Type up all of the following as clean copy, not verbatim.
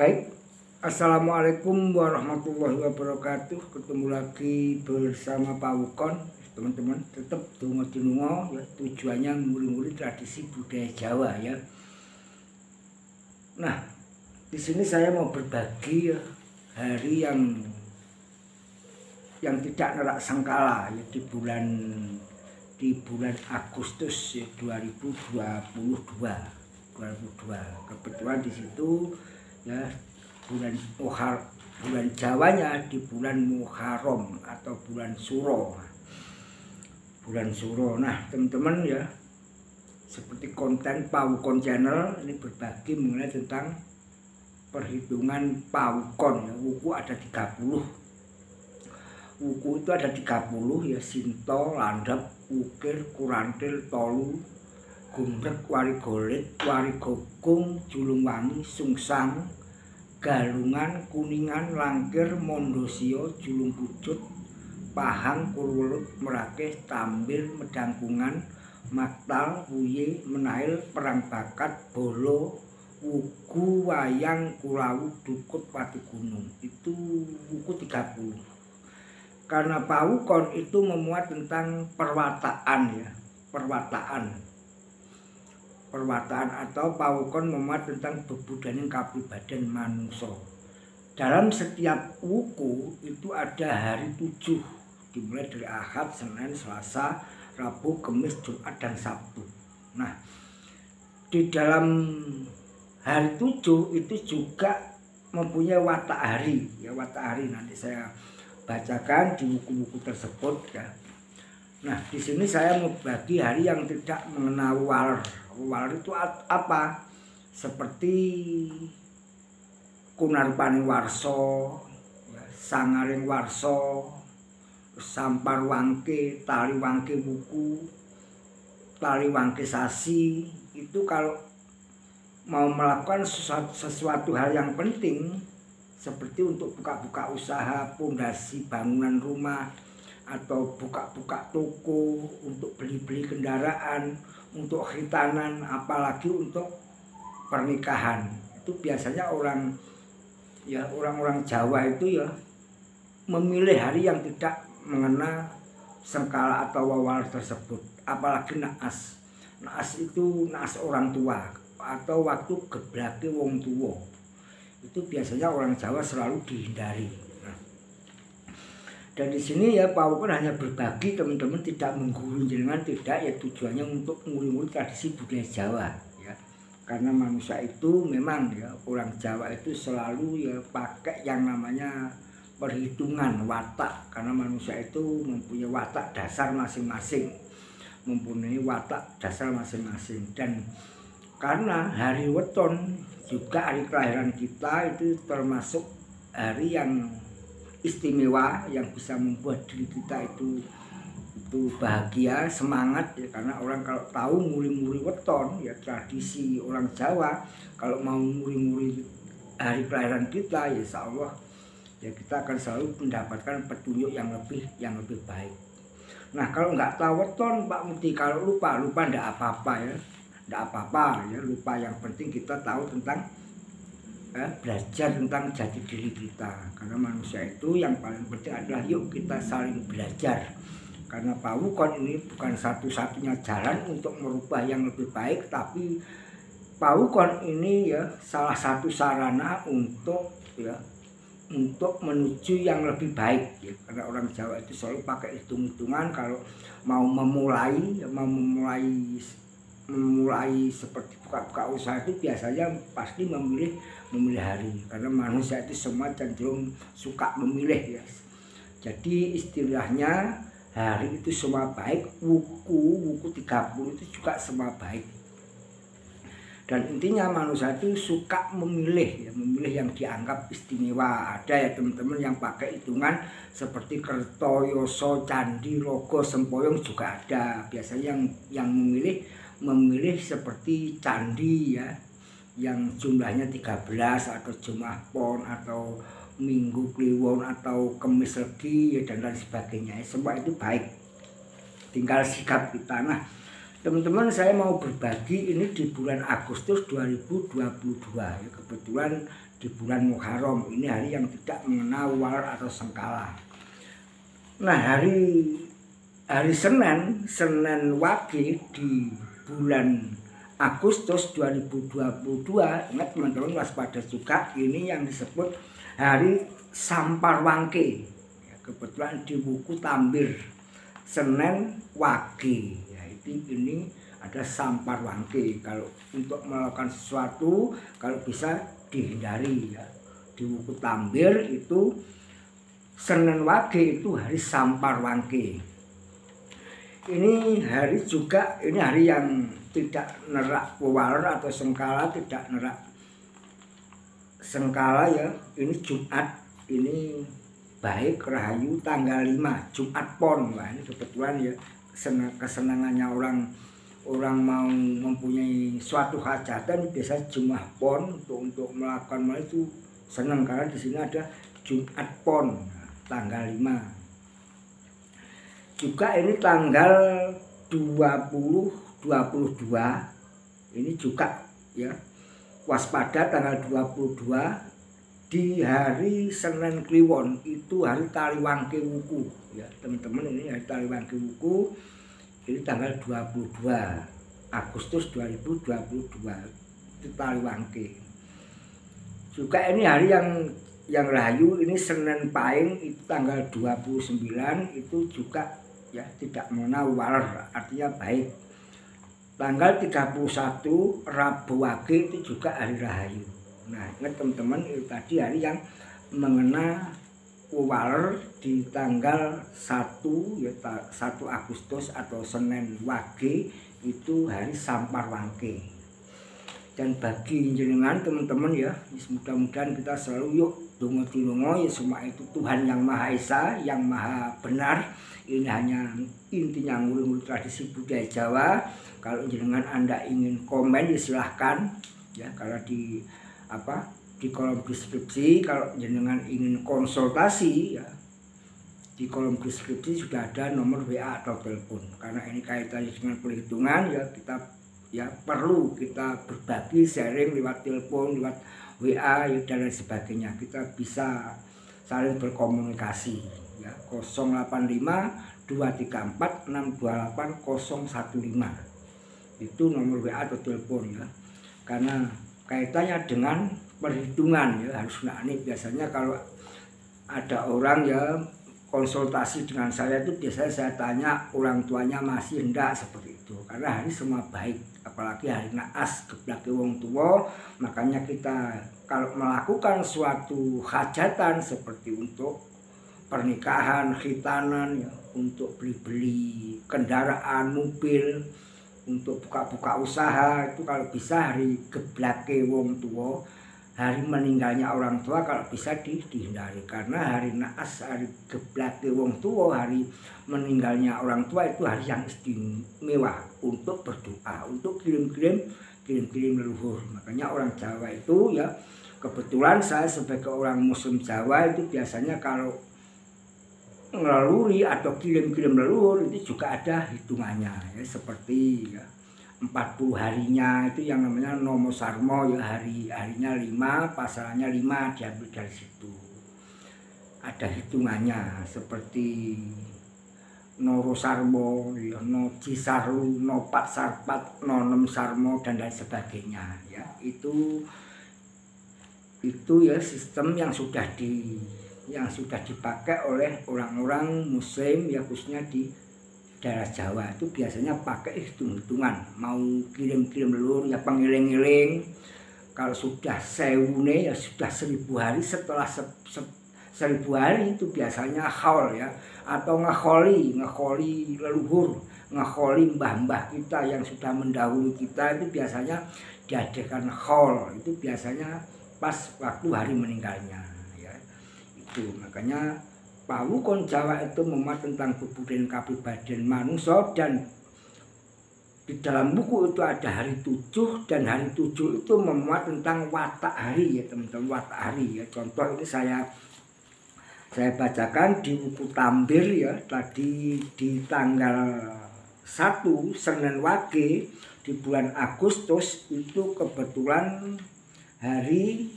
Baik, Assalamualaikum warahmatullahi wabarakatuh. Ketemu lagi bersama Pak Wukon, teman-teman. Tetap dungo-dungo ya, tujuannya nguri-nguri tradisi budaya Jawa ya. Nah, di sini saya mau berbagi ya, hari yang tidak nerak sangkala ya, di bulan Agustus ya, 2022. Kebetulan di situ ya bulan Jawanya di bulan Muharram atau bulan Suro. Nah, teman-teman ya, seperti konten Pak Wukon Channel ini berbagi mengenai tentang perhitungan Pak Wukon ya. Wuku ada 30. Wuku itu ada 30 ya: Sinto, Landep, Ukir, Kurantil, Tolu, Gumrek, Warigolit, Warigokung, Julungwangi, Sungsang, Galungan, Kuningan, Langkir, Mondosio, Julung Pucut, Pahang, Kurwelut, Merakeh, Tambir, Medangkungan, Maktal, Wuye, Menail, Perang Bakat, Bolo, Wugu, Wayang, Kulawu, Dukut, Pati Gunung. Itu wuku 30. Karena Pak Wukon itu memuat tentang perwataan ya, perwataan atau Pak Wukon memuat tentang bebudaning kapribadian manusia. Dalam setiap wuku itu ada hari 7, dimulai dari Ahad, Senin, Selasa, Rabu, Kamis, Jumat, dan Sabtu. Nah, di dalam hari 7 itu juga mempunyai watak hari ya, watak hari nanti saya bacakan di buku-buku tersebut ya. Nah, di sini saya mau bagi hari yang tidak mengenal waler. Waler itu apa? Seperti Kunarpaning Warso, ya, Sangaring Warso, Sampar Wangke, Tali Wangke Wuku, Tali Wangke Sasi. Itu kalau mau melakukan sesuatu hal yang penting, seperti untuk buka-buka usaha, pondasi bangunan rumah, atau buka-buka toko, untuk beli-beli kendaraan, untuk khitanan, apalagi untuk pernikahan. Itu biasanya orang-orang Jawa itu ya memilih hari yang tidak mengena sengkala atau wawal tersebut. Apalagi naas. Naas itu naas orang tua atau waktu geblake wong tua. Itu biasanya orang Jawa selalu dihindari. Dan di sini ya Pak Wukon hanya berbagi, teman-teman, tidak menggurui jenengan, tidak ya, tujuannya untuk nguri-nguri tradisi budaya Jawa ya. Karena manusia itu memang ya, orang Jawa itu selalu ya pakai yang namanya perhitungan watak, karena manusia itu mempunyai watak dasar masing-masing. Dan karena hari weton juga hari kelahiran kita itu termasuk hari yang istimewa, yang bisa membuat diri kita itu bahagia, semangat ya. Karena orang kalau tahu nguri-nguri weton ya, tradisi orang Jawa kalau mau nguri-nguri hari kelahiran kita ya, insya Allah ya kita akan selalu mendapatkan petunjuk yang lebih baik. Nah, kalau nggak tahu weton Pak Muti, kalau lupa ndak apa-apa ya, lupa. Yang penting kita tahu tentang belajar tentang jati diri kita. Karena manusia itu yang paling penting adalah yuk kita saling belajar. Karena Pak Wukon ini bukan satu-satunya jalan untuk merubah yang lebih baik, tapi Pak Wukon ini ya salah satu sarana untuk menuju yang lebih baik ya. Karena orang Jawa itu selalu pakai hitung-hitungan kalau mau memulai seperti buka-buka usaha, itu biasanya pasti memilih hari. Karena manusia itu semua cenderung suka memilih ya. Jadi istilahnya hari itu semua baik, wuku 30 itu juga semua baik. Dan intinya manusia itu suka memilih yang dianggap istimewa. Ada ya teman-teman yang pakai hitungan seperti Kertoyoso, Candi, Rogo, Sempoyong juga ada. Biasanya yang memilih seperti candi ya, yang jumlahnya 13, atau Jumat Pon, atau Minggu Kliwon, atau Kemis Legi ya, dan lain sebagainya. Semua itu baik, tinggal sikap kita. Nah, Teman-teman, saya mau berbagi ini di bulan Agustus 2022 ya, kebetulan di bulan Muharram ini hari yang tidak mengenal walar atau sengkala. Nah, hari Senin Wage di bulan Agustus 2022, ingat teman-teman, waspada juga, ini yang disebut hari Sampar Wangke ya, kebetulan di buku Tambir Senin Wage ya, ini ada Sampar Wangke. Kalau untuk melakukan sesuatu kalau bisa dihindari ya, di buku Tambir itu Senin Wage itu hari Sampar Wangke. Ini hari juga, ini hari yang tidak nerak walar atau sengkala, tidak nerak sengkala ya. Ini Jumat, ini baik rahayu tanggal 5 Jumat Pon. Wah, ini kebetulan ya kesenangannya orang mau mempunyai suatu hajatan biasa Jumat Pon untuk melakukan itu senang, karena di sini ada Jumat Pon tanggal 5. Juga ini tanggal 2022 ini juga ya, waspada tanggal 22 di hari Senin Kliwon, itu hari Taliwangke Wuku ya teman-teman. Ini hari Taliwangke Wuku, ini tanggal 22 Agustus 2022 itu Taliwangke. Juga ini hari yang rahayu, ini Senin Pahing itu tanggal 29, itu juga ya tidak mengenal walar, artinya baik. Tanggal 31 Rabu Wage itu juga hari rahayu. Nah, ingat teman-teman, itu tadi hari yang mengena walar di tanggal 1 ya, 1 Agustus atau Senin Wage itu hari Sampar Wangke. Dan bagi jenengan teman-teman ya, mudah-mudahan kita selalu yuk dongo-dongo ya, semua itu Tuhan yang Maha Esa, yang Maha Benar. Ini hanya intinya ngulur-ngulur tradisi budaya Jawa. Kalau jenengan Anda ingin komen ya silahkan ya, kalau di kolom deskripsi. Kalau jenengan ingin konsultasi ya, di kolom deskripsi sudah ada nomor WA atau telepon. Karena ini kaitannya dengan perhitungan ya, kita ya perlu kita berbagi, sharing lewat telepon, lewat WA ya, dan lain sebagainya. Kita bisa saling berkomunikasi ya. 085 234 628 015 itu nomor WA atau telepon ya. Karena kaitannya dengan perhitungan ya, harus ini biasanya kalau ada orang ya konsultasi dengan saya itu biasanya saya tanya orang tuanya masih hendak, seperti itu. Karena hari semua baik, apalagi hari naas geblake wong tua. Makanya kita kalau melakukan suatu hajatan seperti untuk pernikahan, khitanan ya, untuk beli-beli kendaraan, mobil, untuk buka-buka usaha, itu kalau bisa hari geblake wong tua, hari meninggalnya orang tua kalau bisa dihindari. Karena hari naas, hari geblake wong tua, hari meninggalnya orang tua itu hari yang istimewa untuk berdoa, untuk kirim-kirim leluhur. Makanya orang Jawa itu ya, kebetulan saya sebagai orang Muslim Jawa itu biasanya kalau ngeluri atau kirim-kirim leluhur itu juga ada hitungannya ya, seperti ya 40 harinya itu yang namanya Nomo Sarmo ya, harinya 5, pasarannya 5, diambil dari situ. Ada hitungannya seperti Noro Sarmo, ya, Noji Sarlu, Nopat Sarpat, Nonem Sarmo, dan lain sebagainya ya. Itu ya sistem yang sudah dipakai oleh orang-orang Muslim ya, khususnya di daerah Jawa itu biasanya pakai hitung-hitungan. Mau kirim-kirim leluhur ya pengiling-iling, kalau sudah 1000 ya sudah 1000 hari. Setelah 1000 hari itu biasanya haul ya, atau ngeholi leluhur, ngeholi mbah-mbah kita yang sudah mendahului kita, itu biasanya diadakan haul. Itu biasanya pas waktu hari meninggalnya ya. Itu makanya Pawukon Jawa itu memuat tentang kebudayaan kapribadian manusia, dan di dalam buku itu ada hari 7, dan hari 7 itu memuat tentang watak hari ya teman-teman, watak hari ya. Contoh ini saya bacakan di buku Tambir ya, tadi di tanggal 1 Senen Wage di bulan Agustus itu kebetulan hari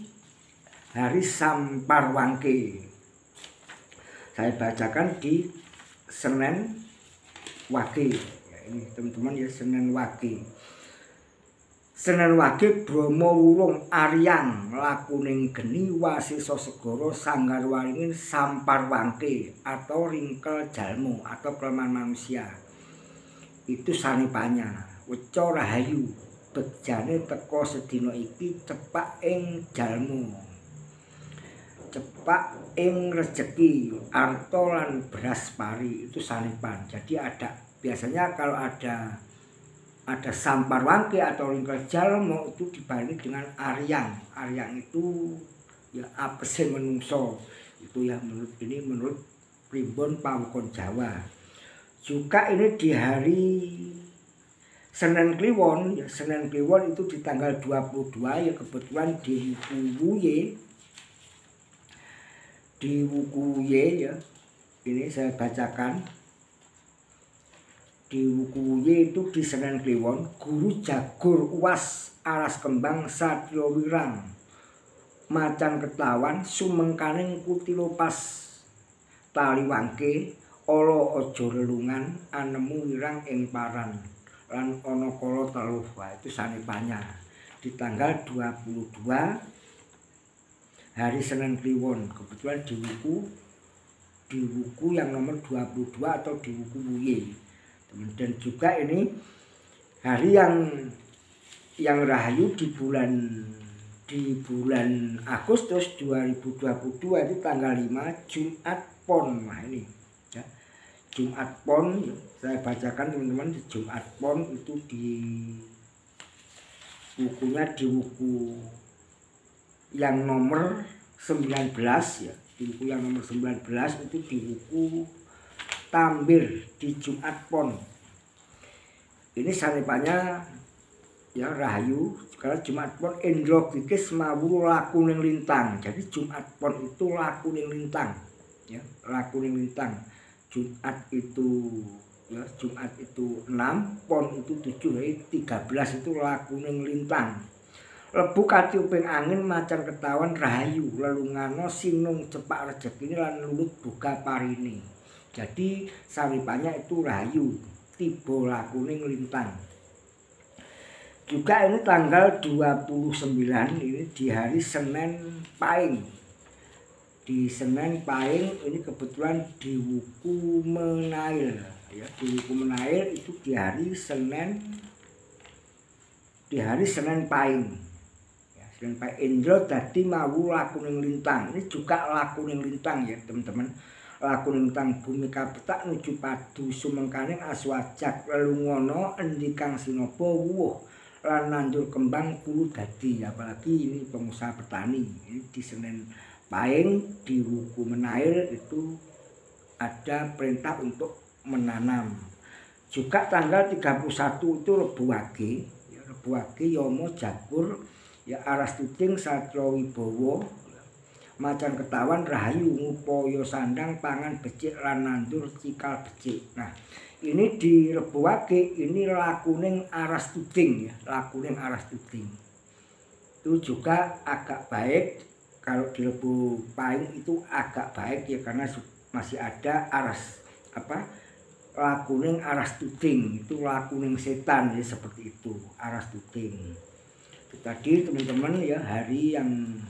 Samparwangke. Saya bacakan di Senen Wage. Ya, ini teman-teman ya, Senen Wage. Senen Wage Bromo Wurung Aryang lakuning geni wasisa segara sanggarwaringin Samparwangke atau ringkel jalmo atau kelemahan manusia. Itu sanepanya weca rahayu begjane teka sedina iki cepak ing jalmo, cepak ing rejeki arta lan beras pari. Itu sanepan. Jadi biasanya kalau ada Samparwangke atau ringkel jalmo itu dibarengi dengan aryang. Aryang itu ya apese menungso. Itu ya menurut primbon pawukon Jawa. Juga ini di hari Senen Kliwon, ya Senen Kliwon itu di tanggal 22 ya kebetulan di Wukuye ya. Ini saya bacakan. Di Wukuye itu di Senen Kliwon, Guru Jagur Uwas Aras Kembang Satya Wirang macan ketawan sumengkaning kutilopas Taliwangke ala aja lelungan anemu wirang ing paran lan ana kala teluh. Wah, itu sanepanya di tanggal 22 hari Senen Kliwon, kebetulan di Wuku yang nomor 22 atau di Wuku Wuye. Dan juga ini hari yang rahayu di bulan Agustus 2022 itu tanggal 5 Jumat Pon. Nah ini ya, Jumat Pon saya bacakan teman-teman. Di Jumat Pon itu di bukunya di Wuku yang nomor 19 ya, di buku yang nomor 19 itu di Wuku Tambir di Jumat Pon. Ini sanepannya ya rahayu karena Jumat Pon Endro Gigis mawu lakuning lintang. Jadi Jumat Pon itu lakuning lintang ya, lakuning lintang. Jumat itu 6, Pon itu 7, jadi 13 itu lakuning lintang. Lebu katiuping angin macan ketawan rahayu lelungano sinung cepak rejekine lan lulut buka parini. Jadi saripannya itu rahayu tiba lakuning lintang. Juga ini tanggal 29 ini di hari Senen Paing. Di Senen Paing ini kebetulan di Wuku Menail ya, di Wuku Menail itu di hari Senin Paing. Ya, Senin Paing Indro dadi mawu lakuning lintang. Ini juga lakuning lintang ya, teman-teman. Lakuning lintang bumi kapetak nuju padu sumengkaning aswajak lelungono endikang sinopo wuh lan nandur kembang pulu dadi. Apalagi ini pengusaha petani. Ini di Senen Paing di Wuku Menail itu ada perintah untuk menanam. Juga tanggal 31 itu Rebu Wage, ya, Rebu Wage Yomo Jagur ya Aras Tuting Satya Wibowo macan ketawan rahayu ngupaya sandang pangan becik lan nandur cikal becik. Nah, ini di Rebu Wage ini lakuning Aras Tuting ya, lakuning Aras Tuting. Itu juga agak baik. Kalau di Rebu Paing itu agak baik ya karena masih ada lakuning Aras Tuting, itu lakuning setan ya, seperti itu Aras Tuting. Itu tadi teman-teman ya hari yang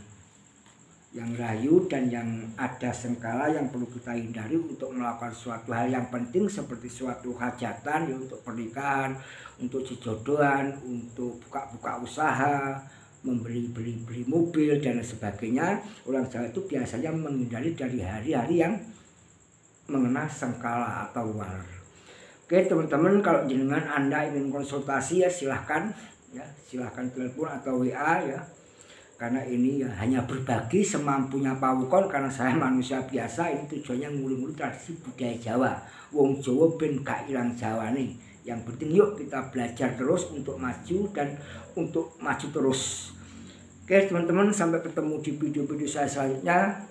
rahayu dan yang ada sengkala yang perlu kita hindari untuk melakukan suatu hal yang penting seperti suatu hajatan ya, untuk pernikahan, untuk jodohan, untuk buka usaha, beli mobil dan sebagainya. Orang Jawa itu biasanya menghindari dari hari-hari yang mengenai sengkala atau war. Oke teman-teman, kalau jenengan Anda ingin konsultasi ya silahkan telepon atau WA ya. Karena ini ya hanya berbagi semampunya pawukon, karena saya manusia biasa. Ini tujuannya nguli-nguli tradisi budaya Jawa. Wong Jawa ben gak ilang Jawane. Yang penting yuk kita belajar terus untuk maju dan untuk maju terus. Oke teman-teman, sampai ketemu di video-video saya selanjutnya.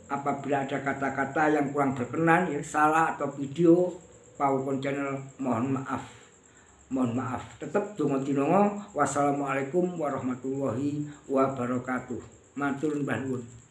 Apabila ada kata-kata yang kurang berkenan ya, salah atau video Pawukon Channel mohon maaf. Tetep donga dinonga. Wassalamualaikum warahmatullahi wabarakatuh. Matur nuwun.